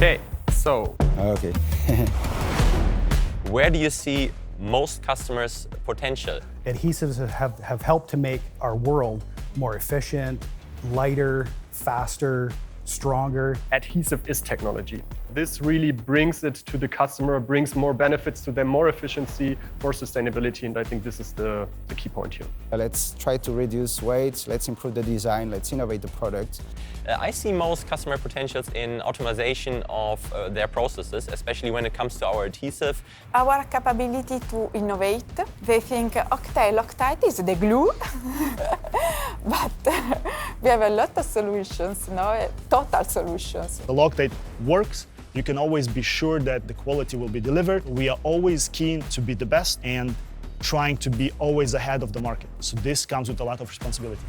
Okay, so Okay. Where do you see most customers' potential? Adhesives have helped to make our world more efficient, lighter, faster, stronger. adhesive is technology. This really brings it to the customer, brings more benefits to them, more efficiency, more sustainability, and I think this is the key point here. Let's try to reduce weight, let's improve the design, let's innovate the product. I see most customer potentials in optimization of their processes, especially when it comes to our adhesive. Our capability to innovate. They think Kleje LOCTITE is the glue, but we have a lot of solutions, total solutions. The Loctite works. You can always be sure that the quality will be delivered. We are always keen to be the best and trying to be always ahead of the market. So this comes with a lot of responsibility.